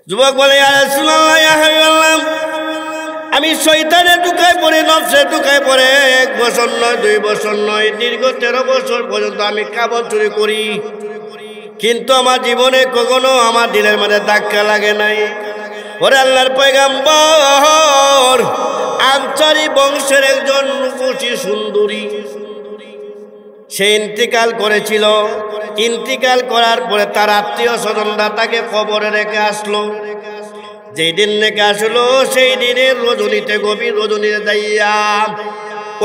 যুবক বলে, ইয়া রাসূলুল্লাহ, ইয়া হাবিবাল্লাহ, আমি শয়তানের ধোঁকায় পড়ে, নফসের ধোঁকায় পড়ে 1 বছর নয়, 2 বছর নয়, দীর্ঘ 13 বছর পর্যন্ত আমি কাপড় চুরি করি, কিন্তু আমার জীবনে কখনো আমার দিলের মধ্যে ধাক্কা লাগে নাই। ওরে আল্লাহর পয়গম্বর, আনসারী বংশের একজন রূপসী সুন্দরী, সে ইন্তিকাল করেছিল। ইন্তিকাল করার পরে তার আত্মীয় স্বজনরা তাকে কবরে রেখে আসলো। যেই দিন রেখে আসলো, সেই দিনের রজনীতে, গভীর রজনীতে যাইয়া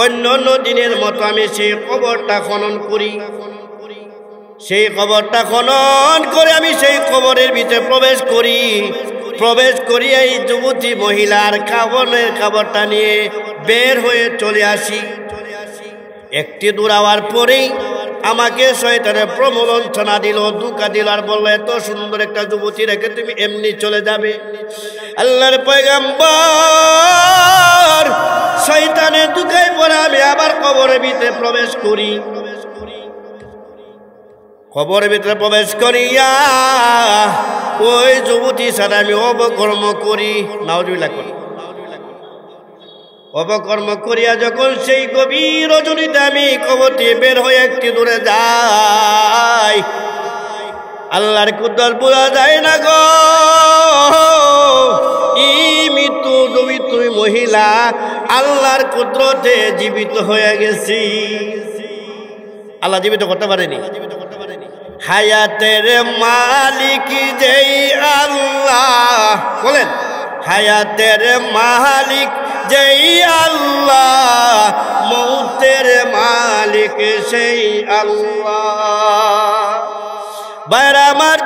অন্য অন্য দিনের মতো আমি সেই কবরটা খনন করি। সেই কবরটা খনন করে আমি সেই কবরের ভিতরে প্রবেশ করি। প্রবেশ করি এই যুবতী মহিলার কবরটা নিয়ে বের হয়ে চলে আসি। একটি দূর যাওয়ার পরেই আমাকে শয়তানের প্রমোলঞ্চনা দিল, ধোঁকা দিল, আর বলল, এত সুন্দর একটা যুবতী রেখে তুমি এমনি চলে যাবে? আল্লাহর পয়গম্বর, শয়তানের ধোঁকায় পড়ে আমি আবার কবরের ভিতরে প্রবেশ করি। কবরের ভিতরে প্রবেশ করিয়া ওই যুবতী সাথে আমি অপকর্ম করি। নাউজুবিল্লাহ করি। অপকর্ম করিয়া যখন সেই গভীর রজনীতে আমি কবর দিয়ে বের হয়ে একটি দূরে যাই, আল্লাহর কুদরত বোঝা যায় না গো। এই মৃত্যু তুমি মহিলা আল্লাহর কুদরতে জীবিত হয়ে গেছি। আল্লাহ জীবিত করতে পারেনি। হায়াতের মালিক যেই আল্লাহ, বলেন, হায়াতের মালিক যেই আল্লাহ, মৌতের মালিক সেই আল্লাহ। বাইরে আমার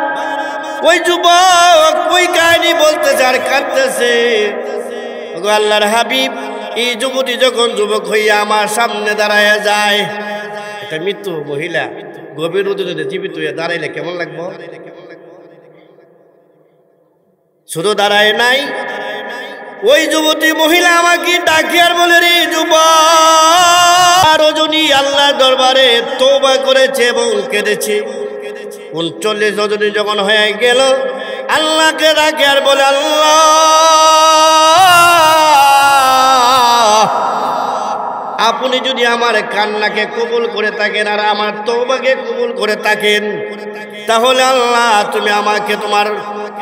ওই যুবক ওই কাহিনী বলতেছে আর কাঁদতেছে। আল্লাহর হাবিব, এই যুবতী যখন যুবক হইয়া আমার সামনে দাঁড়ায় যায়, একটা মৃত্যু মহিলা গভীর রজনীতে জীবিত হইয়া দাঁড়াইলে কেমন লাগবো? শুধু দাঁড়ায় নাই, ওই যুবতী মহিলা আমাকে ডাকি আর বলে, রে যুবক, রজনী আল্লাহর দরবারে তওবা করেছে এবং কেঁদেছে। 39 রজনী যখন হয়ে গেল, আল্লাহকে ডাকে আর বলে, আল্লাহ, আপনি যদি আমার কান্নাকে কবুল করে থাকেন আর আমার তওবাকে কবুল করে থাকেন, তাহলে আল্লাহ তুমি আমাকে তোমার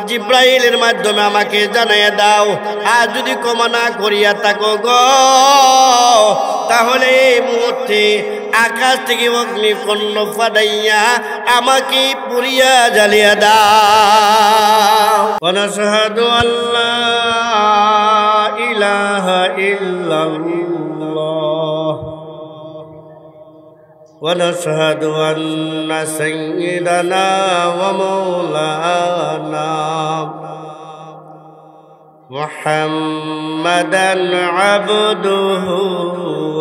জিব্রাইলের মাধ্যমে আমাকে জানাইয়া দাও। আর যদি ক্ষমা না করিয়া থাকো গো, তাহলে এই মুহূর্তে আকাশ থেকে অগ্নিকুণ্ড ফাটাইয়া আমাকে পুড়িয়া জ্বালিয়া দাও। ওয়ানাশহাদু আল্লা ইলাহা ইল্লাল্লাহ ونشهد أن سيدنا ومولانا محمدا عبده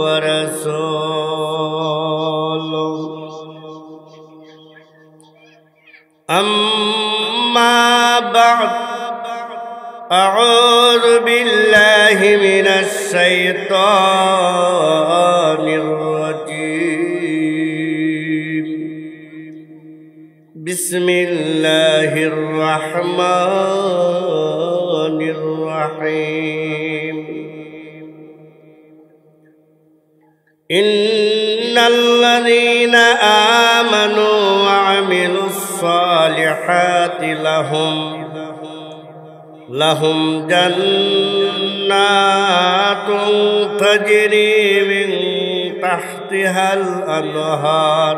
ورسوله أما بعد أعوذ بالله من الشيطان الرجيم بسم الله الرحمن الرحيم إن الذين آمنوا وعملوا الصالحات لهم جنات تجري من تحتها الأنهار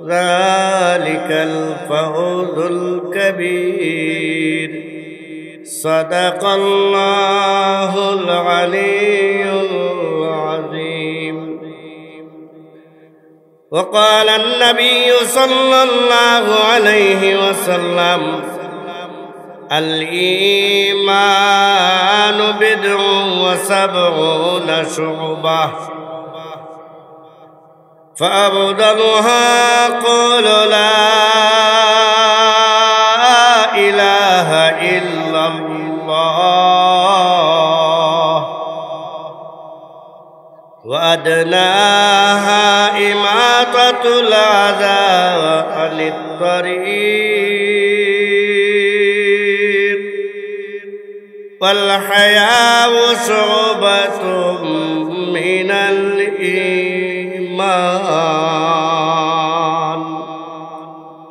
ذلك الفوز الكبير صدق الله العلي العظيم وقال النبي صلى الله عليه وسلم الإيمان بضع وسبعون شعبة فأفضلها قول لا إله إلا الله وأدناها إماطة الأذى عن الطريق ওয়াল হায়াউ শুবাতুম মিনাল ঈমান।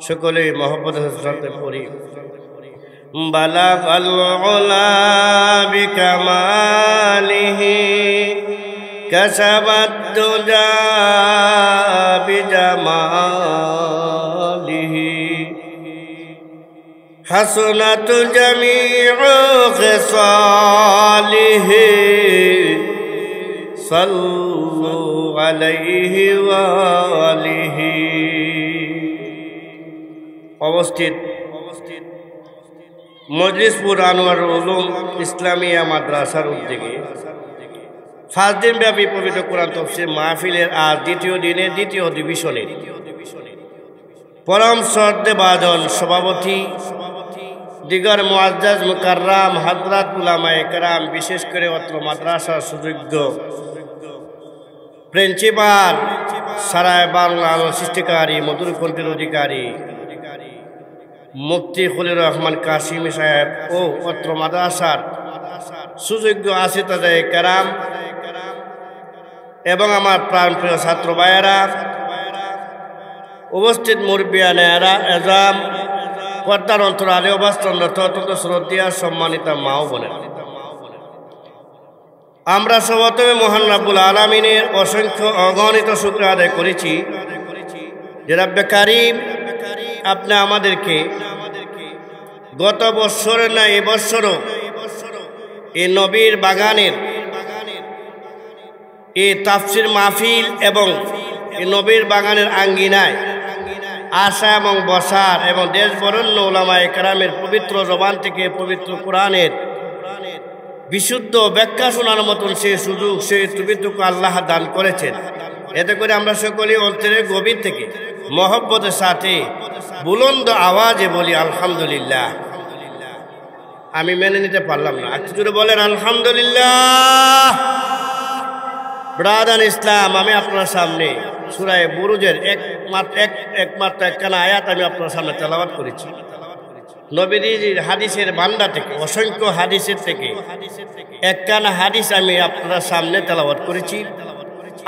সকলে মহব্বতের সাথে পড়ি। বালাগাল উলা বিকামালিহি কাসাবাত দুজা বিজামালিহি হাসনাত জামিউ খিসালিহি সাল্লু আলাইহি ওয়া আলিহি। অবস্থিত মজলিসপুর আনোয়ারুল উলুম ইসলামিয়া মাদ্রাসার উদ্যোগে 5 দিন ব্যাপী পবিত্র কোরআন তাফসীর মাহফিলের আজ দ্বিতীয় দিনে দ্বিতীয় অধিবেশনে পরম শ্রদ্ধেভাজন সভাপতি দিগর মুআজ্জাজ মুকাররাম হযরত উলামায়ে কেরাম, বিশেষ করে অত্র মাদ্রাসার সুযোগ্য প্রিন্সিপাল, সারায় বাংলা সৃষ্টিকারী, মধুর কণ্ঠের অধিকারী মুফতি খলিলুর রহমান কাশিমি সাহেব ও অত্র মাদ্রাসার সুযোগ্য আসিতায়ে কেরাম এবং আমার প্রাণপ্রিয় ছাত্র ভাইয়েরা, উপস্থিত মুরব্বিয়ানেরা, এজাম, পর্দার অন্তরালে অবস্থানরত অত্যন্ত শ্রদ্ধেয় সম্মানিত মা ও বোনেরা, আমরা সর্বপ্রথমে মহান রাব্বুল আলামিনের অসংখ্য অগণিত শুকর আদায় করেছি যে রব্বে কারীম আপনি আমাদেরকে গত বৎসরে না এবছরও এই নবীর বাগানের এই তাফসীর মাহফিল এবং এই নবীর বাগানের আঙ্গিনায় আসা এবং বসার এবং দেশ বরেণ্য উলামায়ে কেরামের পবিত্র জবান থেকে পবিত্র কোরআনের বিশুদ্ধ ব্যাখ্যা শোনার মতন সেই সুযোগ, সেই সুবিধা আল্লাহ দান করেছেন। এতে করে আমরা সকলেই অন্তরের গভীর থেকে মহব্বতের সাথে বুলন্দ আওয়াজে বলি আলহামদুলিল্লাহ। আমি মেনে নিতে পারলাম না, একটু জোরে বলেন আলহামদুলিল্লাহ। ব্রাদার ইসলাম, আমি আপনার সামনে সূরা বুরুজের একমাত্র একখানা আয়াত আমি আপনার সামনে তেলাওয়াত করেছি। নবীজির হাদিসের ভান্ডার থেকে, অসংখ্য হাদিসের থেকে একখানা হাদিস আমি আপনার সামনে তেলাওয়াত করেছি।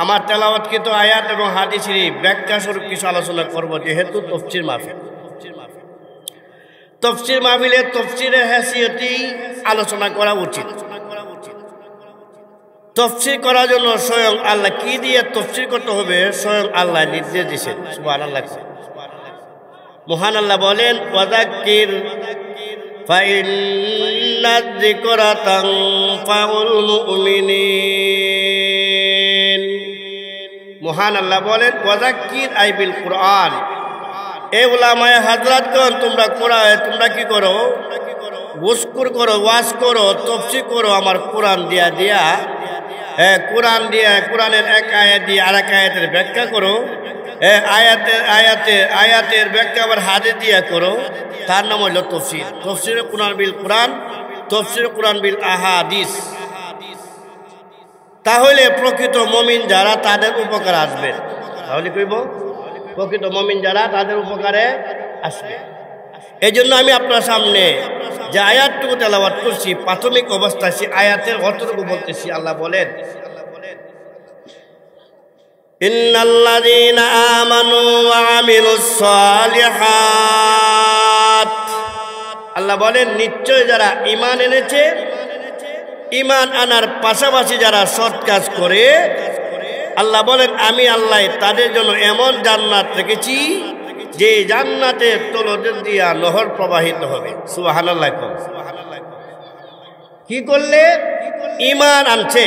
আমার তেলাওয়াতকৃত আয়াত এবং হাদিসের ব্যাখ্যা স্বরূপ কিছু আলোচনা করব, যেহেতু তাফসীর মাহফিল। তাফসীর মাহফিলে তাফসীরের হাসিয়তেই আলোচনা করা উচিত। তাফসীর করার জন্য স্বয়ং আল্লাহ কি দিয়ে তাফসীর করতে হবে স্বয়ং আল্লাহ নির্দেশ দিয়েছেন। সুবহানাল্লাহ। মহান আল্লাহ বলেন, ওয়াযাক্কির ফাইন্নায যিকরা তানফাউল মুমিনিন। মহান আল্লাহ বলেন, ওয়াযাক্কির আই বিল কুরআন। এই উলামায়ে হযরতগণ, তোমরা কি করো? ওয়াজকুর করো, ওয়াজ করো, তাফসীর করো আমার কোরআন দিয়া কোরআন দিয়া, কোরআনের এক আয়াত দিয়ে আরেক আয়াতের ব্যাখ্যা করো, আয়াতের ব্যাখ্যা আবার হাদিস দিয়া করো। তার নাম হইল তাফসীর। তাফসীরে কোরআন বিল কোরআন, তাফসীরে কোরআন বিল আহাদিস। তাহলে প্রকৃত মুমিন যারা তাদের উপকার আসবে। তাহলে কইব প্রকৃত মুমিন যারা তাদের উপকারে আসবে। এই জন্য আমি আপনার সামনে যে আয়াতটুকু তেলাওয়াত করছি, প্রাথমিক অবস্থায় সে আয়াতের অর্থটুকু বলতেছি। আল্লাহ বলেন, ইন্নাল্লাযীনা আমানু ওয়া আমিলুস সালিহাত। আল্লাহ বলেন, নিশ্চয় যারা ঈমান এনেছে, ঈমান আনার পাশাপাশি যারা সৎ কাজ করে, আল্লাহ বলেন আমি আল্লাহ তাদের জন্য এমন জান্নাত রেখেছি যে জান্নাতের তলদেশ দিয়া নহর প্রবাহিত হবে। সুবহানাল্লাহ। কি করলে? ঈমান আনছে।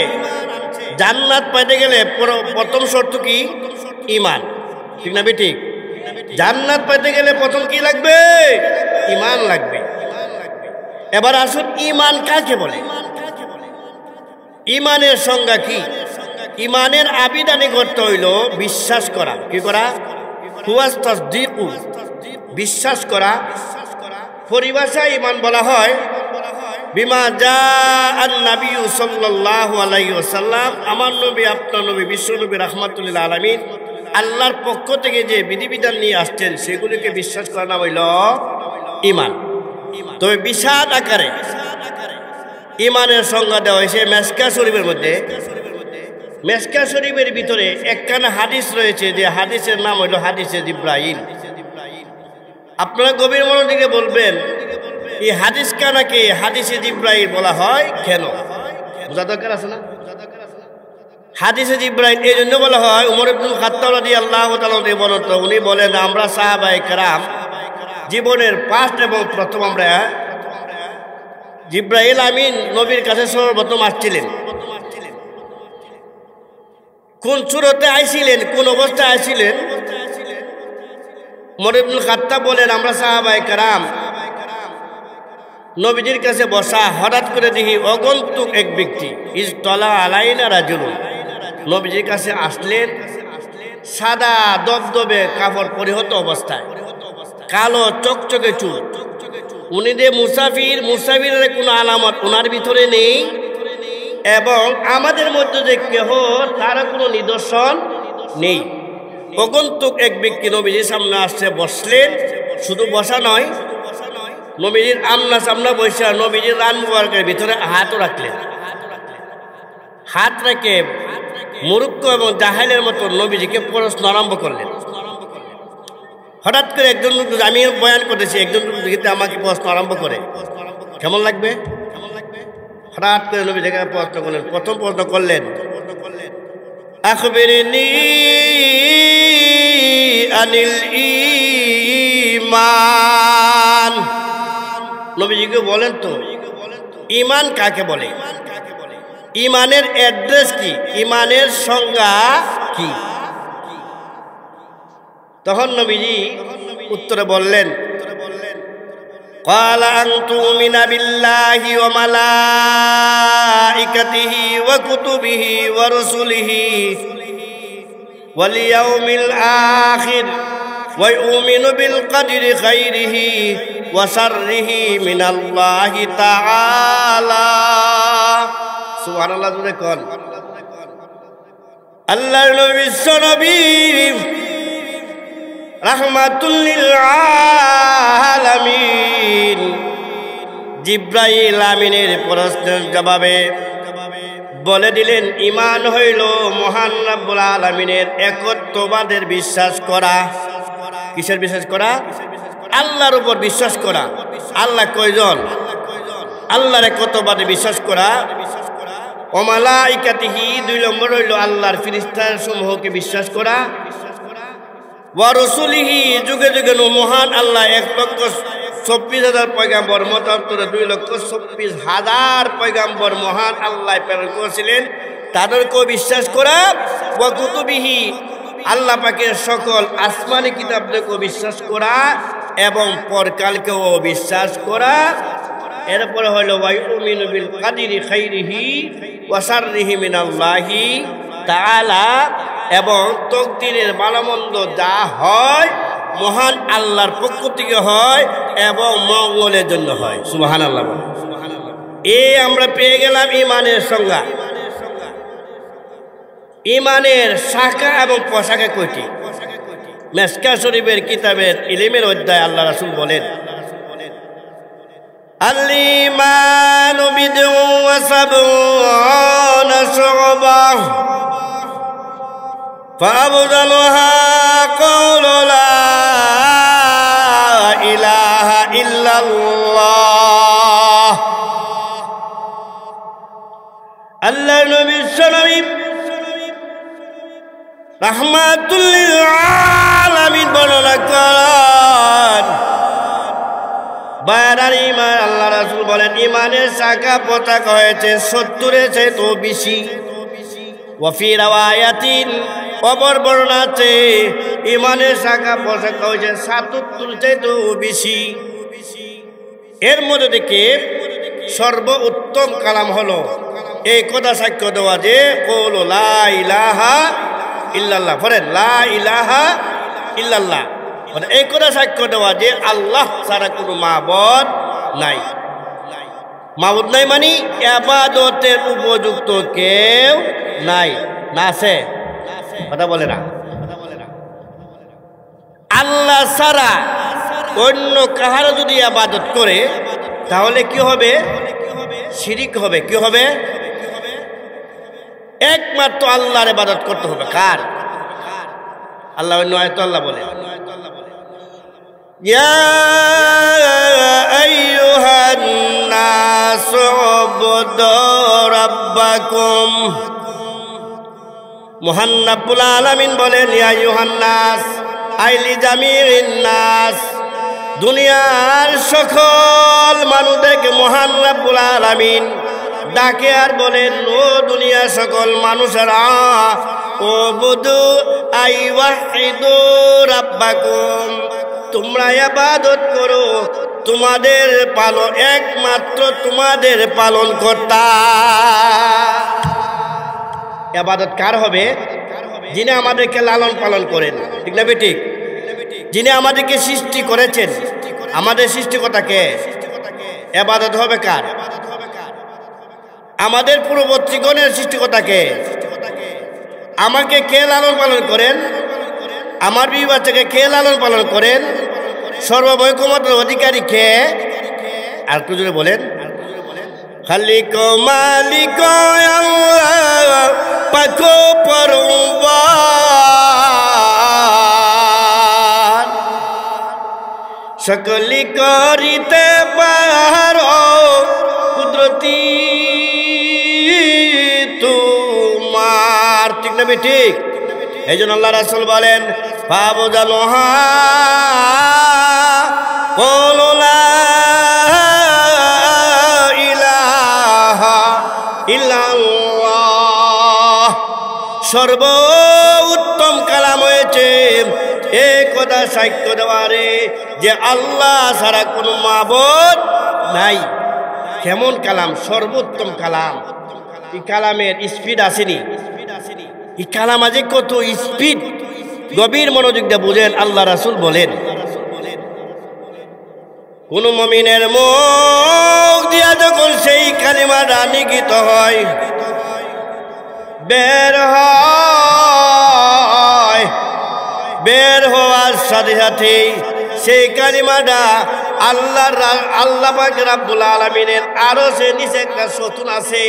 জান্নাত পাইতে গেলে প্রথম শর্ত কি? ঈমান। ঠিক না বেঠিক? জান্নাত পাইতে গেলে প্রথম কি লাগবে? ঈমান লাগবে। এবার আসুন, ঈমান কাকে বলে? ঈমানের সংজ্ঞা কি? ঈমানের আবিধানিক অর্থ হইল বিশ্বাস করা। কি করা? হুয়া তাসদীকু, বিশ্বাস করা। পরিভাষায় ঈমান বলা হয় বিমা জাআন নবী সাল্লাল্লাহু আলাইহি ওয়াসাল্লাম, আমার নবী, আপনার নবী, বিশ্ব নবী রাহমাতুল লিল আলামিন আল্লাহর পক্ষ থেকে যে বিধিবিধান নিয়ে আসছেন সেগুলিকে বিশ্বাস করা নাম হইল ঈমান। তবে বিশাল আকারে ইমানের সংজ্ঞা দেওয়া হয়েছে মেশকা শরীফের মধ্যে। মেশকা শরীফের ভিতরে একখানা হাদিস রয়েছে, যে হাদিসের নাম হলো হাদিসে জিব্রাইল। আপনারা গভীর মনোযোগে বলবেন এই হাদিস কানাকে হাদিসে জিব্রাইল বলা হয় কেন? বোঝা দরকার আছে না? হাদিসে জিব্রাইল এই জন্য বলা হয়, উমর ইবনুল খাত্তাব রাদিয়াল্লাহু তাআলা বলতো, উনি বলেন আমরা সাহাবায়ে কেরাম জীবনের ফার্স্ট এবং প্রথম আমরা জিব্রাইল আমিন নবীর কাছে সর্বপ্রথম আসছিলেন। কোন সূরতে আইছিলেন, কোন অবস্থায় আইছিলেন? উমর ইবনুল খাত্তাব বলেন আমরা সাহাবায়ে কেরাম নবীজির কাছে বসা, হঠাৎ করে দেখি অগন্তুক এক ব্যক্তি ইজতলা আলাইনা রাজুলুন, নবীজির কাছে আসলেন সাদা দবদবে কাপড় পরিহিত অবস্থায়, কালো চকচকে চুল। উনি যে মুসাফিরের কোনো আলামত ওনার ভিতরে নেই, এবং আমাদের মধ্যে যে কেহ তার কোনো নিদর্শন নেই। অগন্তুক এক ব্যক্তি নবীজির সামনে আসছে, বসলেন। শুধু বসা নয়, নবীজির আমনা সামনা বৈশা নবীজির রান মুবারকের ভিতরে হাতও রাখলেন। হাত রেখে মুরুক্ক এবং জাহেলের মতো নবীজিকে প্রশ্ন আরম্ভ করলেন। হঠাৎ করে একজন, আমি বয়ান করতেছি, একজন আমাকে প্রশ্ন আরম্ভ করে, কেমন লাগবে? হঠাৎ করে নবী থেকে প্রশ্ন করলেন। প্রথম প্রশ্ন করলেন, আখবিরনি আনিল ঈমান। নবীজিকে বলেন তো ঈমান কাকে বলে? ঈমানের অ্যাড্রেস কি? ঈমানের সংজ্ঞা কি? তখন নবীজি উত্তরে বললেন, ক্বালা আন তুমিনা বিল্লাহি ওয়া মালাইকাতিহি ওয়া কুতুবিহি ওয়া রুসুলিহি ওয়াল ইয়াউমিল আখির ওয়া ইউমিনু বিল কদরি খাইরিহি ওয়া শাররিহি মিনাল্লাহি তাআলা। সুবহানাল্লাহ, জোরে কোন। আল্লাহর নবী বিশ্বনবী রাহমাতুল লিল আলামিন জিব্রাইল আমিনের প্রশ্নের জবাবে বলে দিলেন, ঈমান হইল মহান রব্বুল আলামিনের একত্ববাদের বিশ্বাস করা। কিসের বিশ্বাস করা? আল্লাহর উপর বিশ্বাস করা। আল্লাহ কয়জন? আল্লাহর একত্ববাদে বিশ্বাস করা। ওয়া মালাইকাতিহি, 2 নম্বর হইল আল্লাহর ফেরেশতা সমূহকে বিশ্বাস করা। ওয়া রাসূলিহি, যুগে যুগে মহান আল্লাহ 1,24,000 পয়গাম্বর, মতান্তরে 2,24,000 পয়গাম্বর মহান আল্লাহ প্রেরণ করেছিলেন, তাদেরকেও বিশ্বাস করা। ওয়া কুতুবিহি, আল্লাহ পাকের সকল আসমানি কিতাবদেরকেও বিশ্বাস করা এবং পরকালকেও বিশ্বাস করা। এরপরে হলো ওয়া ইউমিনু বিল কদরি খাইরিহি ওয়া শাররিহি মিনাল্লাহি তাআলা, এবং তকদিরের ভালোমন্দ যা হয় মহান আল্লাহর পক্ষ থেকে হয় এবং মঙ্গলের জন্য হয়। সুবহানাল্লাহ। এই আমরা পেয়ে গেলাম ঈমানের সংজ্ঞা। ঈমানের শাখা এবং প্রশাখা কয়টি? মেশকা শরীফের কিতাবের ইলমের অধ্যায় আল্লাহ রাসূল বলেন, আল ঈমানু বিদ'উন ওয়া সাব'উনা শু'বাহ ফাআফদালুহা কাওলু লা ইলাহা ইল্লাল্লাহ। আল্লাহর নবী সাল্লাল্লাহু রাহমাতুল লিল আলামিন বর্ণনা করেন, বায়ার ঈমান আল্লাহ রাসূল বলেন ঈমানের শাখা প্রশাখা হয়েছে 70-এর চেয়েও বেশি। ওয়া ফি রাওয়ায়াতিন, অপর বর্ণনা আছে ঈমানের শাখা প্রশাখা হয়েছে 77-এর চেয়েও বেশি। এর মধ্যে থেকে সর্বোত্তম কালাম হলো এই কথা সাক্ষ্য দেওয়া যে কওলু লা ইলাহা ইল্লাল্লাহ। পড়েন, লা ইলাহা ইল্লাল্লাহ। মানে এই কথা সাক্ষ্য দেওয়া যে আল্লাহ ছাড়া কোনো মাবুদ নাই। মাবুদ নাই মানে ইবাদতের উপযুক্ত কেউ নাই। না আছে? কথা বলে না। আল্লাহ ছাড়া অন্য কাহারও যদি ইবাদত করে তাহলে কি হবে? শিরিক হবে। কি হবে? একমাত্র আল্লাহর ইবাদত করতে হবে। কার? আল্লাহ অন্য আয়াতে আল্লাহ বলে, ইয়া আইয়ুহান নাস উবুদু রাব্বাকুম। মহান রব্বুল আলামিন বলেন, ইয়া আইয়ুহান নাস আইলি জামিইন নাস, দুনিয়ার সকল মানুষদেরকে মহান রব্বুল আলামিন ডাকে আর বলেন, ও দুনিয়ার সকল মানুষেরা, ও বুদু আই ওয়াহিদু রাব্বাকুম, তোমরা ইবাদত করো তোমাদের পালন একমাত্র তোমাদের পালন কর্তা। ইবাদত কার হবে? যিনি আমাদেরকে লালন পালন করেন, ঠিক না বেঠিক? যিনি আমাদেরকে সৃষ্টি করেছেন, আমাদের সৃষ্টিকর্তা কে? ইবাদত হবে কার? আমাদের পূর্ববর্তীগণের সৃষ্টিকর্তা কে? আমাকে কে লালন পালন করেন? আমার বিবি বাচ্চাকে কে লালন পালন করেন? সর্বময় ক্ষমতার অধিকারী কে? আর একটু জোরে বলেন, খালিক মালিক আল্লাহ পাক পরম্পর, সকলি করিতে পারো কুদরতি তোমার, ঠিক না ঠিক? এই জন্য আল্লাহ রাসূল বলেন, ফাবুদালহা কুলু লা ইলাহা ইল্লাল্লাহ। সর্ব উত্তম কালাম হয়েছে এ কথা সাক্ষ্য দেওয়ারে যে আল্লাহ ছাড়া কোনো মাবুদ নাই। কেমন কালাম? সর্বোত্তম কালাম। এই কালামের স্পিড আসেনি। এই কালাম আজ কত স্পিড, গভীর মনোযোগ দিয়ে বুঝেন। আল্লাহ রাসূল বলেন, কোন মুমিনের মুখ দিয়া যখন সেই কালিমাটা নিগৃহীত হয়, বের হওয়ার সাথে সাথে সেই কালিমাটা আল্লাহ পাক রব্বুল আলামিনের আরশের নিচে একটা সতুন আছে,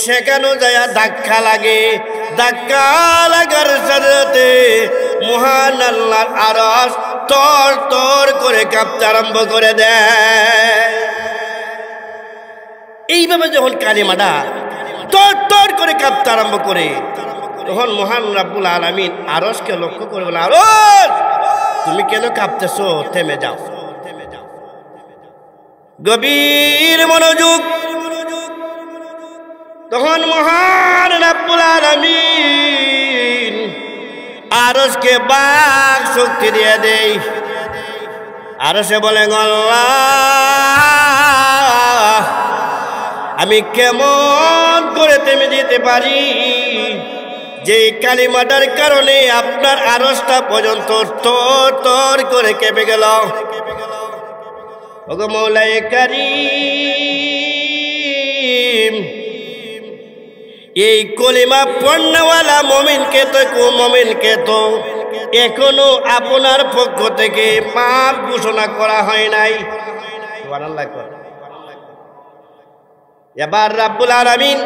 সেখানেও যায় ধাক্কা লাগে। ধাক্কা লাগার সাথে সাথে মহান আল্লাহর আরশ তর তর করে কাঁপতে আরম্ভ করে দেয়। এইভাবে যখন কালিমাটা তর তর করে কাঁপতে আরম্ভ করে, তখন মহান রব্বুল আলামিন আরশকে লক্ষ্য করে বলে, আরশ তুমি কেন কাঁপতেছো? থেমে যাও। গভীর মনোযোগ। তখন মহান রব্বুল আলামিন আরশকে বাক শক্তি দিয়ে দেয়। আরশে বলে, আল্লাহ আমি কেমন করে থেমে যেতে পারি যে কালিমাটার কারণে আপনার আরশটা পর্যন্ত তর তর করে কেঁপে গেল। ওগো মওলাই কারীম, এই কলিমা পড়নেওয়ালা মুমিনকে তো এখনো আপনার পক্ষ থেকে পাপ ঘোষণা করা হয় নাই। সুবহানাল্লাহ। এবার রব্বুল আলামিন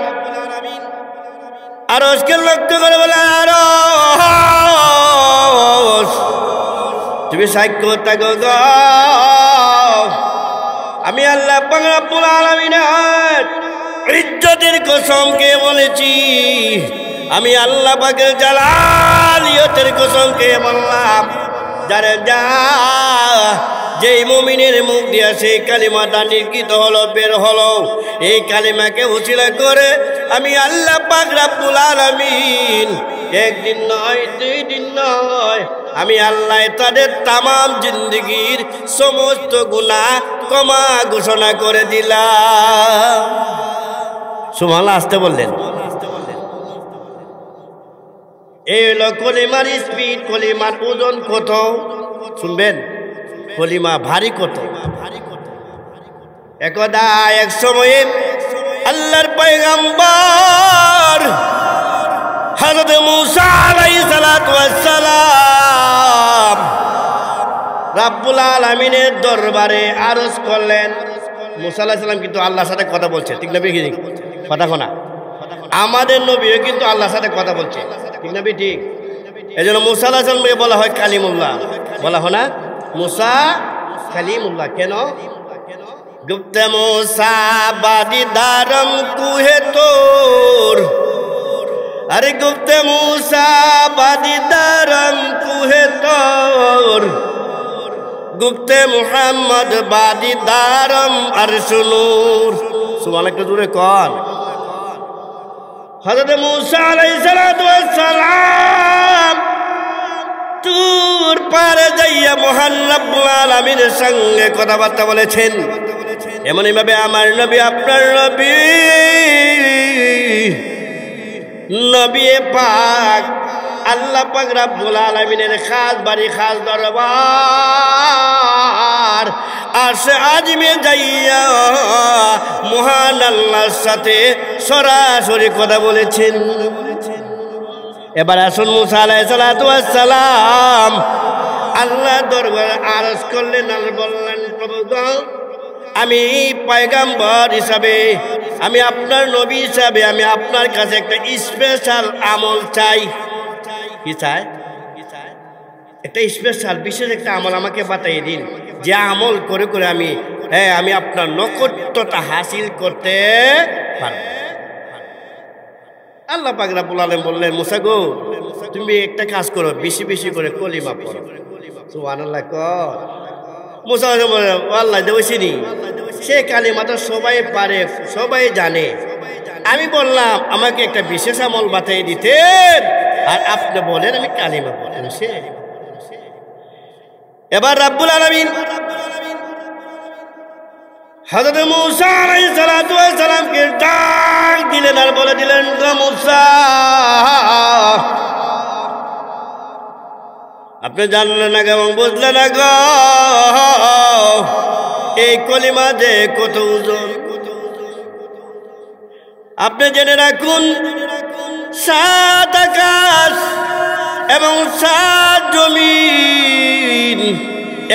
আরশকে লক্ষ্য করে বলে, আরশ তুমি সাক্ষ্য থাকো গো, আমি আল্লাহ পাক রব্বুল আলামিনের ইজ্জতের কসম কে বলেছি, আমি আল্লাহ পাকের জালালিয়তের কসম কে বললাম, যারে যা যেই মুমিনের মুখ দিয়া সেই কালিমাটা নির্গিত হলো, বের হলো, এই কালিমাকে উসিলা করে আমি আল্লাহ পাক রব্বুল আলামিন একদিন নয়, দুই দিন নয়, আমি আল্লাহ তাদের তামাম জিন্দগির সমস্ত গুনাহ ক্ষমা ঘোষণা করে দিলাম। সুবহানাল্লাহ। আসতে বললেন। এই হলো কলিমার স্পিড, কলিমার ওজন কত শুনবেন। কলিমা ভারী কত। একদা এক সময়ে আল্লাহর পয়গম্বর হযরত মূসা আলাইহিস সালাতু ওয়াস সালাম রব্বুল আলামিনের দরবারে আরজ করলেন, মুসা আলাইহিস সালাম কিন্তু আল্লাহর সাথে কথা বলছে, ঠিক না বেশি কথা শোনা। আমাদের নবীও কিন্তু আল্লাহর সাথে কথা বলছে, ঠিক না ঠিক। এই জন্য মুসা আলাইহিস সালামকে বলা হয় কালিমুল্লাহ, বলা হয় না মুসা কালিমুল্লাহ। কেন? গুপ্তে মুসা বাদি দারম কুহে তোর, আরে গুপ্তে মুসা বাদি দারম কুহে তোর, গুপ্তে মুহাম্মদ বাদি দারম আর শুনুর। সুবহান একটু জোরে কন। হযরত মুসা আলাইহিস সালাতু ওয়াস সালাম তুর পারে যাইয়া মহান রব্বুল আলামিনের সঙ্গে কথাবার্তা বলেছেন। এমনই ভাবে আমার নবী, আপনার নবী, নবী পাক আল্লাহ পাক রব্বুল আলামিনের খাস বাড়ি, খাস দরবার আসে আজমে যাইয়া মহান আল্লাহর সাথে সরাসরি কথা বলেছেন। এবার আসুন মুসা আলাইহিস সালাতু ওয়াস সালাম আল্লাহ দরবারে আরজ করলেন আর বললেন, প্রভু আমি পয়গম্বর হিসাবে, আমি আপনার নবী হিসাবে আমি আপনার কাছে একটা স্পেশাল আমল চাই। কি চাই? একটা স্পেশাল বিশেষ একটা আমল আমাকে বাতাই দিন, যে আমল করে করে আমি আপনার নৈকট্যতা হাসিল করতে পারব। আল্লাহ পাক রব্বুল আলামিন বললেন, মুসা গো তুমি একটা কাজ করো, বেশি বেশি করে কলিমা পড়ো। সুবহানাল্লাহ কর। মুসা বললেন, আল্লাহ দেবছিনি সে কালিমাটা সবাই পারে, সবাই জানে। আমি বললাম আমাকে একটা বিশেষ আমল বাতাই দিতেন, আর আপনি বলেন আমি কালিমা পড়ি। এবার রব্বুল আলামিন হযরত মুসা আলাইহিস সালাতু ওয়াস সালামকে ডাক দিলেন আর বলে দিলেন, গো মুসা আপনি জানলেন না এবং বুঝলেন না গো এই কলিমা যে কত ওজন। আপনি জেনে রাখুন, 7 আকাশ এবং 7 জমিন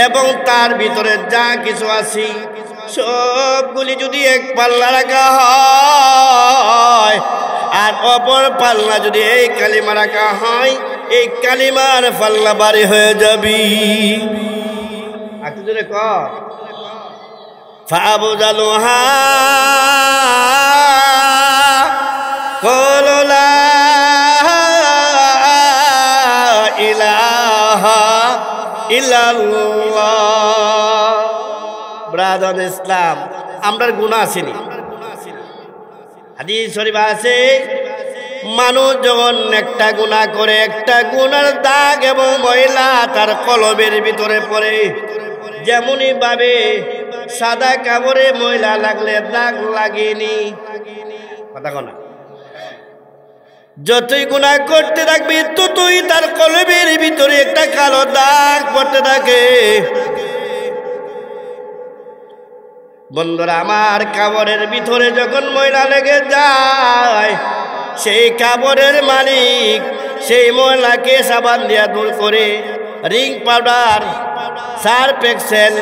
এবং তার ভিতরে যা কিছু আছে সবগুলি যদি এক পাল্লা রাখা হয় আর অপর পাল্লা যদি এই কালিমা রাখা হয়, এই কালিমার পাল্লা ভারী হয়ে যাবি। আচ্ছা কর ফাবুজালুহা ক্বালু লা ইলাহা ইল্লাল্লাহ। ব্রাদার ইসলাম, আমরার গুনাহ আসেনি। হাদিস শরীফ আছে, মানুষ যখন একটা গুনাহ করে, একটা গুনার দাগ এবং ময়লা তার কলবের ভিতরে পড়ে, যেমনই ভাবে সাদা কাপড়ে ময়লা লাগলে দাগ লাগেনি, কথা কনা, যতই গুনাহ করতে থাকবে ততই তার কলবের ভিতরে একটা কালো দাগ পড়তে থাকে। বন্ধুরা আমার, কাপড়ের ভিতরে যখন ময়লা লেগে যায়, সেই কাপড়ের মালিক সেই ময়লাকে সাবান দিয়া দূর করে রিং পাউডার, সার্ফ এক্সেল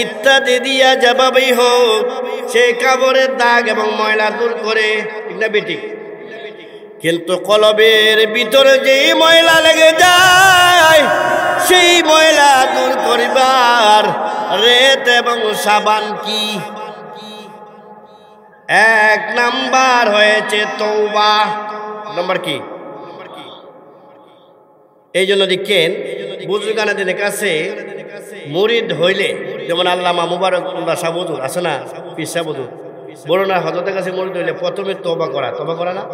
ইত্যাদি দিয়া যেভাবেই হোক সেই কাপড়ের দাগ এবং ময়লা দূর করে, ঠিক না বেটি? কিন্তু কলবের ভিতরে যেই ময়লা লেগে যায়, সেই ময়লা দূর করিবার রেত এবং সাবান কি? 1 নাম্বার হয়েছে তওবা। নাম্বার কি? এই জন্য দেখেন বুজুর্গানাদের কাছে মুরিদ হইলে, যেমন আল্লামা মুবারকুল্লাহ সাহেব হুজুর আছে না, পীর সাহেব হুজুর, বড় না হযরতের কাছে মুরিদ হইলে প্রথমে তওবা করা না।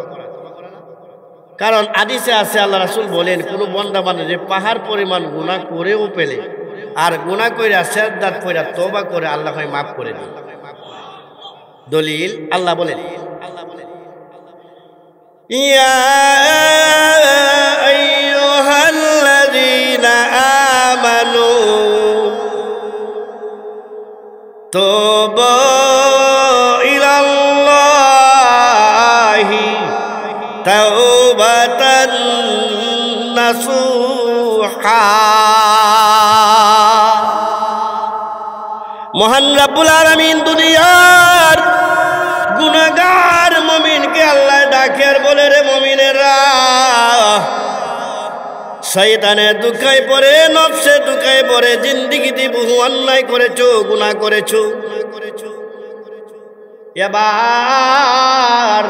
কারণ হাদিসে আছে, আল্লাহ রাসূল বলেন, কোন বান্দা যে পাহাড় পরিমাণ গুনাহ করেও পেলে আর গুনাহ কইরা সেজদাত কইরা তওবা করে আল্লাহ হয় মাফ করে দেন। দলিল আল্লাহ বলেন, ইয়া আইয়ুহাল্লাযীনা আমানু তুবু ইলাল্লাহি তাওবাতান নাসুহা। মহান রব্বুল আলামিন দুনিয়ার গুনাহগার মুমিনকে আল্লাহ ডাকে আর বলে, রে মুমিনেরা, শয়তানের দুঃখায় পড়ে, নফসে দুঃখায় পড়ে জিন্দেগিতে বহু অন্যায় করেছো, গুনাহ করেছো। এবার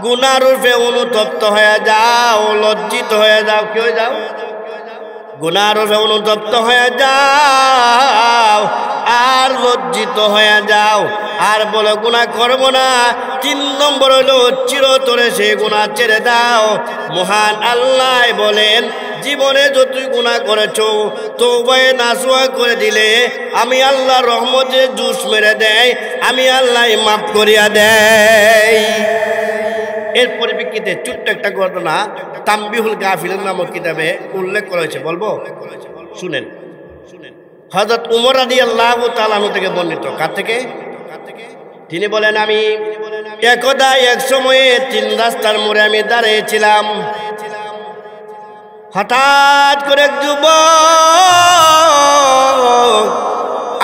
গুনার রূপে অনুতপ্ত হয়ে যাও, লজ্জিত হয়ে যাও। কি হয়ে যাও? গুনার রূপে অনুতপ্ত হয়ে যাও আর লজ্জিত হয়ে যাও, আর বলো গুনাহ করব না। 3 নম্বর হলো চিরতরে সে গুনাহ ছেড়ে দাও। মহান আল্লাহ বলেন, জীবনে যতই গুনাহ করেছো তওবায়ে নাসুহা করে দিলে আমি আল্লাহ রহমতে জুস মেরে দেয়, আমি আল্লাহ মাফ করিয়া দেয়। এর পরিপ্রেক্ষিতে ছোট্ট একটা ঘটনা তানবিহুল গাফিলিন নামক কিতাবে উল্লেখ করা হয়েছে, বলবো? শুনেন। হযরত উমর রাদিয়াল্লাহু তাআলা আনহু থেকে বর্ণিত। কার থেকে? তিনি বলেন, আমি একদা এক সময়ে 3 রাস্তার মোড়ে আমি দাঁড়িয়েছিলাম। হঠাৎ করে এক যুবক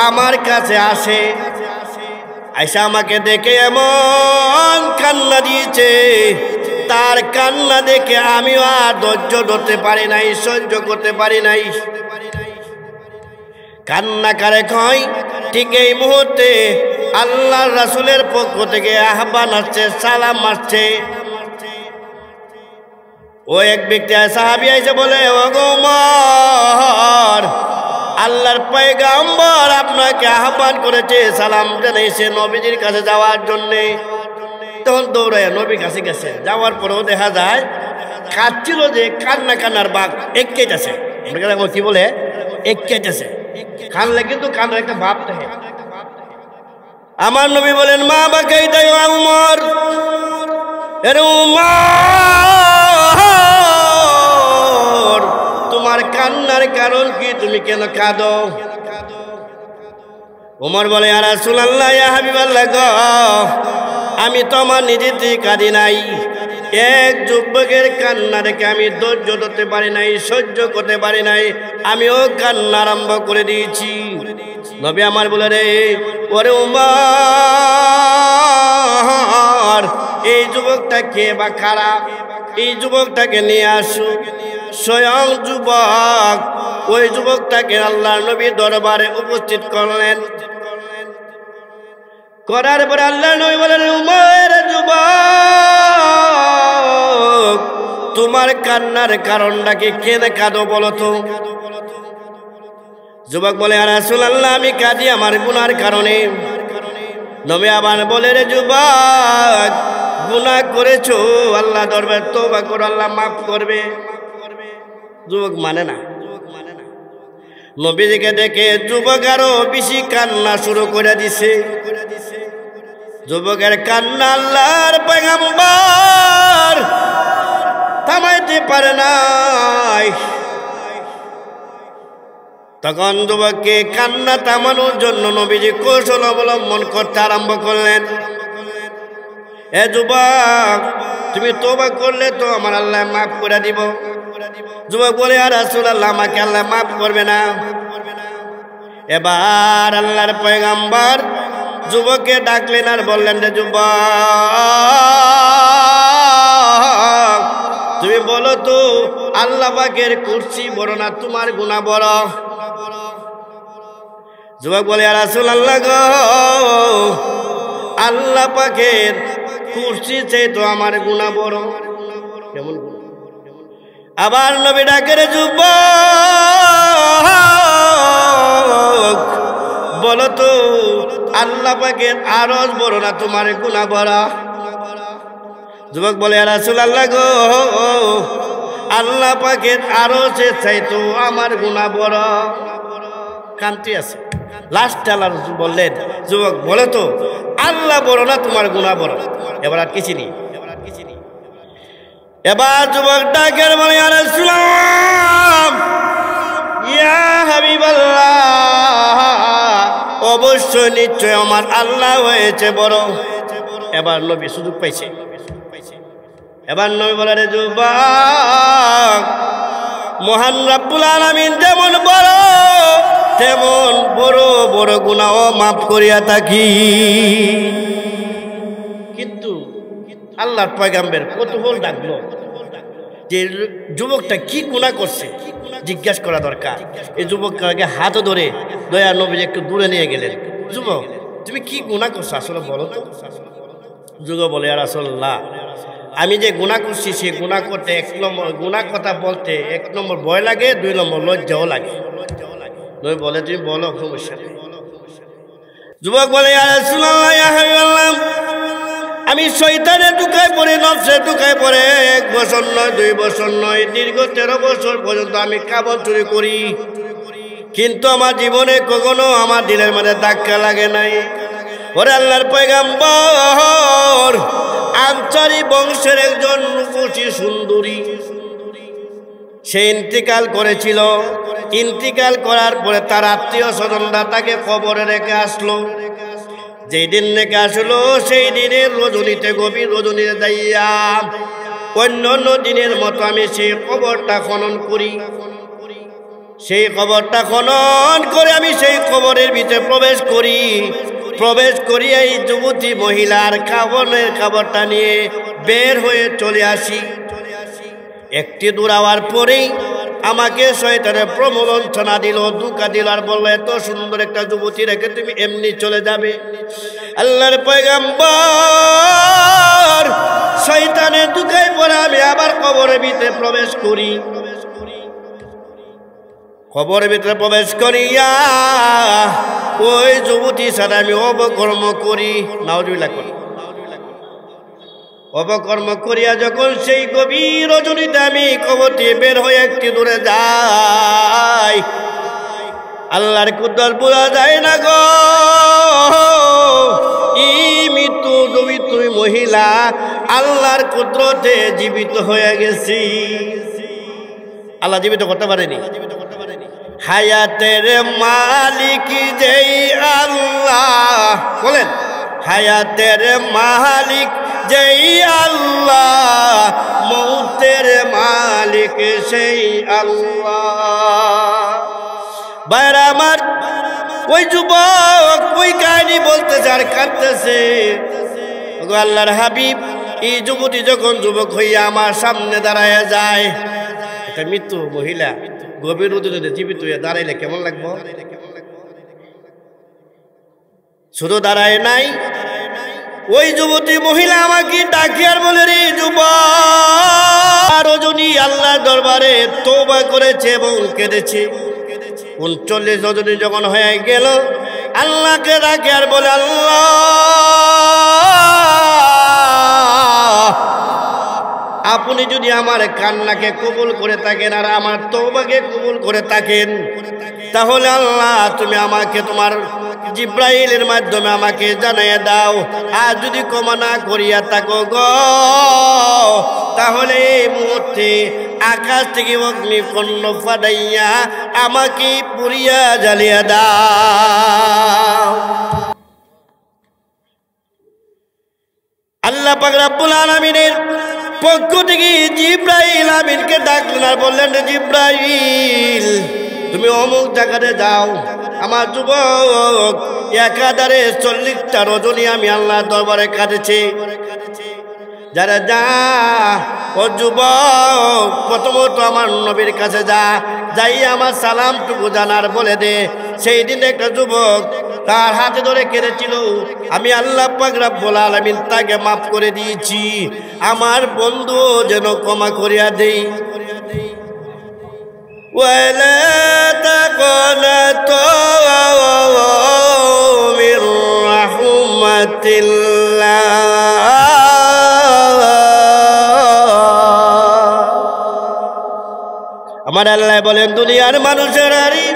আমার কাছে আসে, আয়সা আমাকে দেখে এমন কান্না দিয়েছে, তার কান্না দেখে আমিও আর ধৈর্য ধরতে পারি নাই, সহ্য করতে পারি নাই। কান্না কারে কয়? ঠিক এই মুহূর্তে আল্লাহর রাসূলের পক্ষ থেকে আহ্বান আসছে, সালাম আসছে। ও এক ব্যক্তি সাহাবী এসে বলে, ওগো উমর, আল্লাহর পয়গম্বর আপনাকে আহ্বান করেছে, সালাম জানাইছে নবীজির কাছে যাওয়ার জন্য। তখন দৌড়ায় নবীর কাছে গেছে। যাওয়ার পরেও দেখা যায় কাঁদছিল, যে কান্নার বাঘ এঁকেছে। কি বলে? এঁকেছে। কানলে কিন্তু কান্নার একটা ভাব থাকে। আমার নবী বলেন, মা বাকাই তাই উমর, এরে উমর, তোমার কান্নার কারণ কি? তুমি কেন কাঁদো? উমর বলে, ইয়া রাসূলুল্লাহ, ইয়া হাবিবাল্লাহ গো, আমি তো আমার নিজেতে কাঁদি নাই। এক যুবকের কান্না দেখে আমি ধৈর্য ধরতে পারি নাই, সহ্য করতে পারি নাই, আমিও কান্না আরম্ভ করে দিয়েছি। নবী আমার বলে, রে ওরে উমর, এই যুবকটা কে বা খারাপ? এই যুবকটাকে নিয়ে আসো। স্বয়ং যুবক ওই যুবকটাকে আল্লাহর নবীর দরবারে উপস্থিত করলেন। করার পরে আল্লাহর নবী বলেন, উমর যুবক, তোমার কান্নার কারণটা কি? কেন কাঁদো বলো তো? যুবক বলে, ইয়া রাসূলুল্লাহ, আমি কাঁদি আমার গুনার কারণে। নবী আবার বলে, রে যুবক, গুনাহ করেছো, আল্লাহ দরবারে তওবা করো, আল্লাহ মাফ করবে। যুবক মানে না। নবীজিকে দেখে যুবক আরো বেশি কান্না শুরু করে দিছে। যুবকের কান্না আল্লাহর পয়গম্বর থামাইতে পারে নাই। তখন যুবককে কান্না থামানোর জন্য নবীজি কৌশল অবলম্বন করতে আরম্ভ করলেন। এ যুবক, তুমি তওবা করলে তো আমার আল্লাহ মাফ করে দিব। যুবক বলে, ইয়া রাসূলুল্লাহ, আমাকে আল্লাহ মাফ করবে না। এবার আল্লাহর পয়গম্বর যুবককে ডাকলেন আর বললেন, রে যুবক, তুমি বলো তো আল্লাহ পাকের কুরসি বড় না তোমার গুনাহ বড়? যুবক বলে, ইয়া রাসূলুল্লাহ গো, আল্লাহ পাকের কুরসি চাই তো আমার গুনাহ বড়। কেমন? আবার নবী ডাকে, রে যুবক, বলো তো আল্লাহ পাকের আরশ বড় না তোমার গুনাহ বড়? যুবক বলে, ইয়া রাসূলুল্লাহ গো, আল্লাহ পাকের আরশের চাইতো আমার গুনাহ বড়। কান্তি আছে। লাস্ট আল্লাহ বললেন, যুবক বলে তো আল্লাহ বড় না তোমার গুনাহ বড়? এবার আর কিছু নেই। এবার যুবক ডাকের বলে, ইয়া রাসূলুল্লাহ, ইয়া হাবিবাল্লাহ, অবশ্যই নিশ্চয় আমার আল্লাহ হয়েছে বড়। এবার নবী সুযোগ পাইছে। এবার নবী বলে, রে যুবক, মহান রব্বুল আলামিন যেমন বড়, তেমন বড় বড় গুনাহও মাফ করিয়া থাকি। কিন্তু আল্লাহর পয়গাম্বর কতক্ষণ ডাকলো যে যুবকটা কি গুনাহ করছে জিজ্ঞাসা করা দরকার। এই যুবককে হাত ধরে দয়া নবী একটু দূরে নিয়ে গেলেন। যুবক, তুমি কি গুনাহ করছো আসলে বলো তো। যুবক বলে, ইয়া রাসূলুল্লাহ, আমি যে গুনাহ করছি সেই গুনাহ করতে এক নম্বর গুনাহ কথা বলতে এক নম্বর ভয় লাগে, দুই নম্বর লজ্জাও লাগে। নবী বলে, তুমি বলো, সমস্যা নেই। যুবক বলে, ইয়া রাসূলুল্লাহ, ইয়া হাবিবাল্লাহ, আমি শয়তানে ঢুকায় পড়ে, নফসে ঢুকায় পড়ে 1 বছর নয়, 2 বছর নয়, দীর্ঘ 13 বছর পর্যন্ত আমি কাবাব চুরি করি, কিন্তু আমার জীবনে কখনো আমার দিলের মধ্যে ধাক্কা লাগে নাই। ওরে আল্লাহর পয়গাম্বর, আনসারী বংশের একজন রূপসী সুন্দরী, সে ইন্তিকাল করেছিল। ইন্তিকাল করার পরে তার আত্মীয় স্বজনরা তাকে কবরে রেখে আসলো। যেই দিন রেখে আসলো সেই দিনের রজনীতে, গভীর রজনীতে যাইয়া অন্য অন্য দিনের মতো আমি সেই কবরটা খনন করি। সেই কবরটা খনন করে আমি সেই কবরের ভিতরে প্রবেশ করি এই যুবতী মহিলার কবরটা নিয়ে বের হয়ে চলে আসি। একটি দূর যাওয়ার পরেই আমাকে শয়তানের প্রমোদনা দিল, ধোঁকা দিল, আর বলল, এত সুন্দর একটা যুবতী রেখে তুমি এমনি চলে যাবে। আল্লাহর পয়গাম্বর শয়তানের ধোঁকায় পড়ে আমি আবার কবরের ভিতরে প্রবেশ করি। কবরের ভিতরে প্রবেশ করিয়া ওই যুবতীর সাথে আমি অপকর্ম করি। নাউজুবিল্লাহ করি। অপকর্ম করিয়া যখন সেই গভীর রজনীতে আমি কবর দিয়ে বের হয়ে একটি দূরে যাই, আল্লাহর কুদরত বোঝা যায় না গো। মৃত্যু তুমি মহিলা আল্লাহর কুদরতে জীবিত হয়ে গেছি। আল্লাহ জীবিত করতে পারেনি। হায়াতের মালিক যেই আল্লাহ, বলেন, হায়াতের মালিক যেই আল্লাহ, মৌতের মালিক সেই আল্লাহ। বাইরে আমার ওই যুবক ওই কাহিনী বলতেছে আর কাঁদতেছে। আল্লাহর হাবিব, এই যুবতী যখন যুবক হইয়া আমার সামনে দাঁড়ায় যায়, একটা মৃত্যু মহিলা গভীর রজনীতে জীবিত হয়ে দাঁড়াইলে কেমন লাগবো? শুধু দাঁড়ায় নাই, ওই যুবতী মহিলা আমাকে ডাকি আর বলে, রে যুবক, রজনী আল্লাহর দরবারে তওবা করেছে এবং কেঁদেছে। 39 রজনী যখন হয়ে গেল, আল্লাহকে ডাকে আর বলে, আল্লাহ, আপনি যদি আমার কান্নাকে কবুল করে থাকেন আর আমার তওবাকে কবুল করে থাকেন, তাহলে আল্লাহ তুমি আমাকে তোমার জিব্রাইলের মাধ্যমে আমাকে জানাইয়া দাও। আর যদি ক্ষমা না করিয়া থাকো গো, তাহলে এই মুহূর্তে আকাশ থেকে অগ্নিকুণ্ড ফাটাইয়া আমাকে পুড়িয়া জ্বালিয়া দাও। আল্লাহ পাক রব্বুল আলামিনের পক্ষ থেকে জিব্রাইল আমিনকে ডাকলেন আর বললেন, জিব্রাইল, তুমি অমুক জায়গাতে যাও। আমার যুবক একাধারে 40টা রজনী আমি আল্লাহর দরবারে কাঁদেছে। যারা যা ও যুবক, প্রথমত আমার নবীর কাছে যাই আমার সালামটুকু জানার বলে দে। সেই দিন একটা যুবক তার হাতে ধরে কেঁদেছিল, আমি আল্লাহ পাক রব্বুল আলামিন তাকে মাফ করে দিয়েছি, আমার বন্ধু যেন ক্ষমা করিয়া দেই। ওয়ালা তাকনাতু মির রাহমাতিল্লাহ, আমার আল্লাহ বলেন, দুনিয়ার মানুষের আরে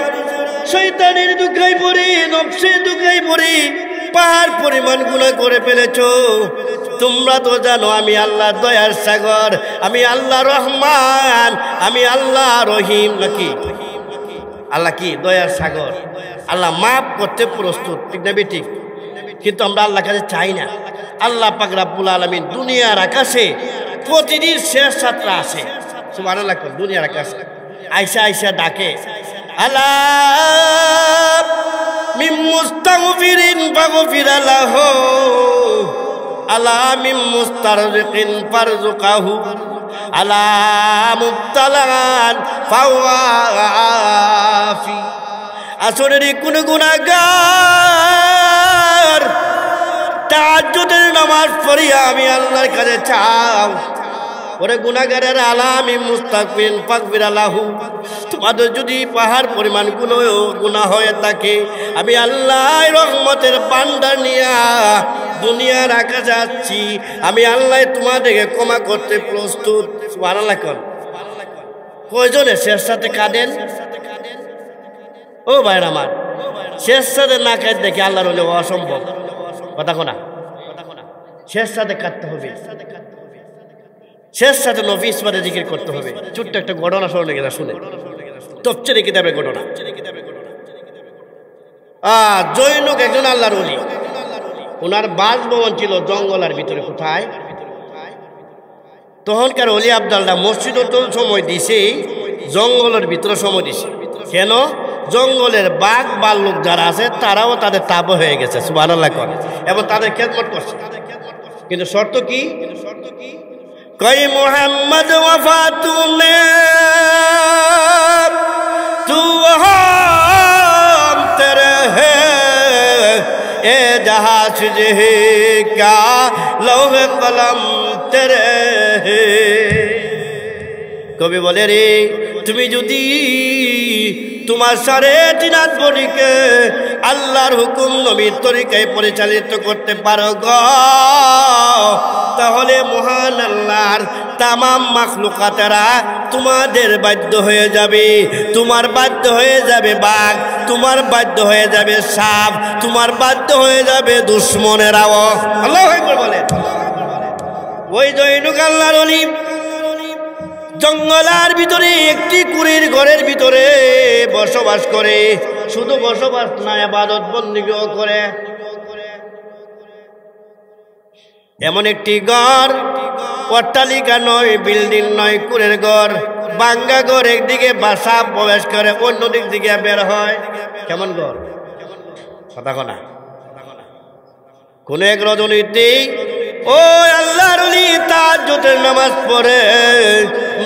শয়তানের দুঃখায় পড়ে, নফসের দুঃখায় পড়ে পাহাড় পরিমাণ গুনাহ করে ফেলেছো। তোমরা তো জানো আমি আল্লাহ দয়ার সাগর, আমি আল্লাহ রহমান, আমি আল্লাহ রহিম। নাকি আল্লাহ কি দয়ার সাগর, আল্লাহ মাফ করতে প্রস্তুত, ঠিক না বেঠিক? কিন্তু আমরা আল্লাহর কাছে চাই না। আল্লাহ পাক রব্বুল আলামিন দুনিয়ার আকাশে প্রতিদিন শেষ যাত্রা আসে, সুবহানাল্লাহ, দুনিয়ার আকাশে আইসা আইসা ডাকে, আলা মিন মুস্তাগফিরিন ফাগফির লাহু আলা মিন মুস্তারজিকিন ফারজুকাহু আলা মুবতালান ফাওয়াফি। আসরের কোন গুনাহগার তাহাজ্জুদের নামাজ পড়িয়া আমি আল্লাহর কাছে চাও, ওরে গুনাহগারের আলামি মুস্তাগফিরিন ফাগফির লাহু, তোমাদের যদি পাহাড় পরিমাণ গুনাহ হয়ে থাকে আমি আল্লাহ রহমতের ভান্ডার নিয়া দুনিয়ার আকাশে যাচ্ছি, আমি আল্লাহ তোমাদেরকে ক্ষমা করতে প্রস্তুত। সুবহানাল্লাহ। কোন প্রয়োজনে শেষ সাথে কাঁদেন ও ভাইরা আমার, শেষ সাথে না কাঁদ দেখে আল্লাহর হলে অসম্ভব কথা কোনা, শেষ সাথে কাঁদতে হবে, শেষ সাথে নবী ইসমাতে জিকির করতে হবে। ছোট্ট একটা ঘটনা স্মরণে গেলে শুনে, তফসিরে কিতাবের ঘটনা। জৈনক একজন আল্লাহর ওলি, ওনার বাসভবন ছিল জঙ্গলের ভিতরে। কোথায়? তখনকার ওলি আব্দাল্লাহ মসজিদ সময় দিছে, জঙ্গলের ভিতরে সময় দিছে। কেন? জঙ্গলের বাঘ ভাল্লুক যারা আছে তারাও তাদের তাব হয়ে গেছে। সুবহানাল্লাহ করে, এবং তাদের খেদমত করছে। কিন্তু শর্ত কি? কই মোহাম্মদ ওয়াফাতুনে তু হাম তেরে হে এ জাহা সুজে কা লৌহে কলম তেরে হে। কবি বলে রে, তুমি যদি তোমার সাড়ে জিনাত বডিকে আল্লাহর হুকুম নবীর তরিকায় পরিচালিত করতে পারো গো, তাহলে মহান আল্লাহর তামাম মাখলুকাতেরা তোমাদের বাধ্য হয়ে যাবে। তোমার বাধ্য হয়ে যাবে বাঘ, তোমার বাধ্য হয়ে যাবে সাপ, তোমার বাধ্য হয়ে যাবে দুশ্মনেরাও। আল্লাহু আকবার বলে। ওই জৈনুক আল্লাহর ওলি জঙ্গলের ভিতরে একটি কুড়ির ঘরের ভিতরে বসবাস করে। শুধু বসবাস না, ইবাদত বন্দেগীও করে। এমন একটি ঘর, অট্টালিকা নয়, বিল্ডিং নয়, কুড়ের ঘর, ভাঙ্গা ঘর। একদিকে বাসা প্রবেশ করে, অন্য দিক দিকে বের হয়। কেমন ঘর? কথা কনা। কোন এক রজনীতেই ও আল্লাহর ওলি তাহাজ্জুদের নামাজ পড়ে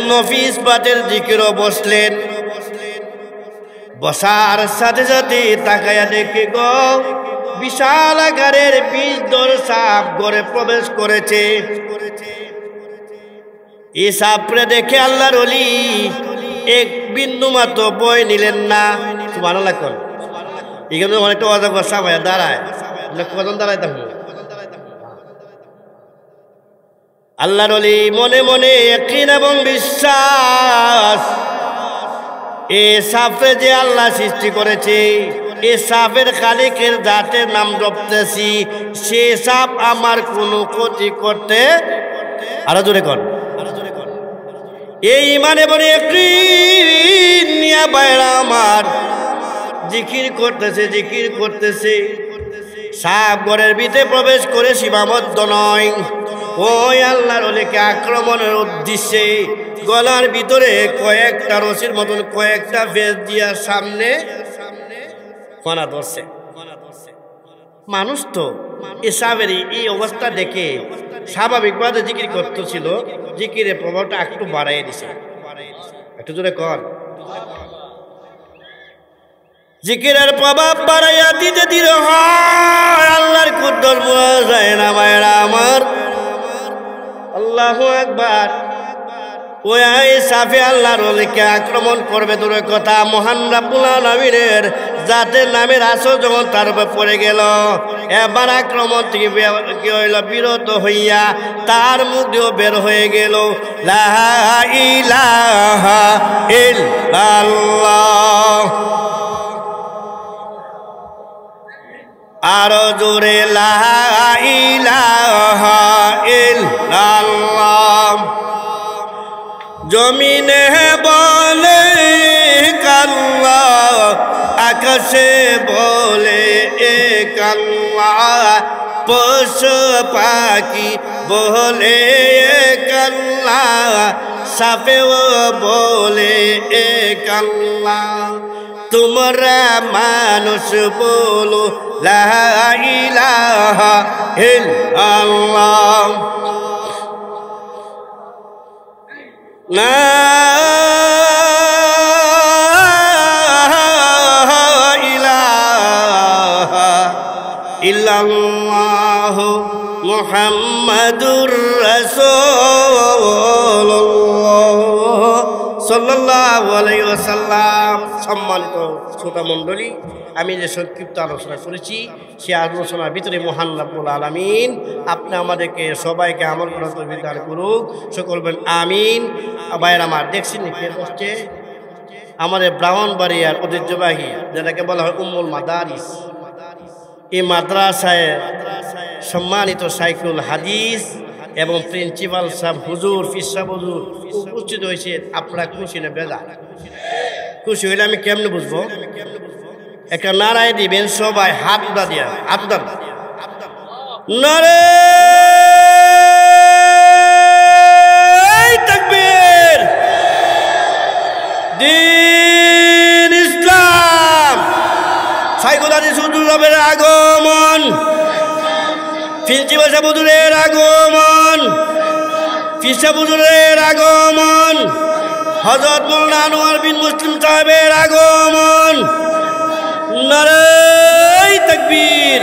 নফিস বাতের জিকিরও বসলেন। বসার সাথে সাথে তাকায়া দেখে গো, বিশাল আকারের 20 দর সাপ ঘরে প্রবেশ করেছে। এই সাপরে দেখে আল্লাহর ওলি এক বিন্দু মাত্র ভয় নিলেন না। সুবহানাল্লাহ। এখানে অনেকটা অজাগর সাপ হয়ে দাঁড়ায়, কজন দাঁড়ায় তখন? আল্লাহর ওলি মনে মনে ইয়াকিন এবং বিশ্বাস, এ সাপে যে আল্লাহ সৃষ্টি করেছে, এ সাপের খালিকের জাতের নাম জপতেছি, সে সাপ আমার কোনো ক্ষতি করতে, আরো জোরে কর, এই ইমানে বলে ইয়াকিন নিয়া বাইরা আমার জিকির করতেছে, জিকির করতেছে। সাপ ঘরের ভিতরে প্রবেশ করে সীমাবদ্ধ নয়, ওই আল্লাহর ওলিকে আক্রমণের উদ্দেশ্যে গলার ভিতরে কয়েকটা রশির মতন কয়েকটা ফেস দিয়া সামনে কণা ধরছে। মানুষ তো এসবের এই অবস্থা দেখে স্বাভাবিকভাবে জিকির করতেছিল, জিকিরের প্রভাবটা একটু বাড়াই দিছে। একটু জোরে কর। জিকিরের প্রভাব বাড়াইয়া দিতে দিতে হয় আল্লাহর কুদ্দর বোঝা যায় না মায়েরা আমার। আল্লাহু আকবার। ওই সাফে আল্লাহর ওলিকে আক্রমণ করবে দূরের কথা, মহান রাব্বুল আলামিনের জাতের নামের আসর যখন তার উপর পড়ে গেল, এবার আক্রমণ থেকে কি হইল, বিরত হইয়া তার মুখ দিয়েও বের হয়ে গেল লা ইলাহা ইল্লাল্লাহ। আরো জোরে লা ইলাহা ইল্লাল্লাহ। জমিনে বলে আল্লাহ, আকাশে বলে এক আল্লাহ, পশু পাখি বলে এক আল্লাহ, সাপেও বলে এক আল্লাহ। তোমরা মানুষ বলো লা ইলাহা ইল্লাল্লাহ। লা ইলাহা ইল্লাল্লাহ মুহাম্মাদুর রাসূলুল্লাহ সাল্লাল্লাহু আলাইহি ওয়াসাল্লাম। সম্মানিত শ্রোতা মণ্ডলী, আমি যে সংক্ষিপ্ত আলোচনা করেছি সে আলোচনার ভিতরে মহান রব্বুল আলামিন আপনি আমাদেরকে সবাইকে আমল করার তৌফিক দান করুক, সকল বলেন আমিন। ভাইয়ের আমার, দেখছেন কে বসছে? আমাদের ব্রাহ্মণবাড়িয়ার ঐতিহ্যবাহী যেটাকে বলা হয় উম্মুল মাদারিস, এই মাদ্রাসায় সম্মানিত শাইখুল হাদিস এবং প্রিন্সিপাল সাহেব হুজুর ফির সাহেব হুজুর উপস্থিত হয়েছে। আপনারা খুশি না বেজা? খুশি হইলে আমি কেমনে বুঝবো? একটা নারায় দিবেন সবাই, হাত উদা দিয়া, হাত উদান নারে তাকবীর, দ্বীন ইসলাম, শাইখুল হাদিস হুজুরের আগমন, প্রিন্সিপাল সাহেব হুজুরের আগমন, ফির সাহেব হুজুরের আগমন, হযরত মাওলানা আনোয়ার বিন মুসলিম সাহেবের আগমন। নারে তাকবীর।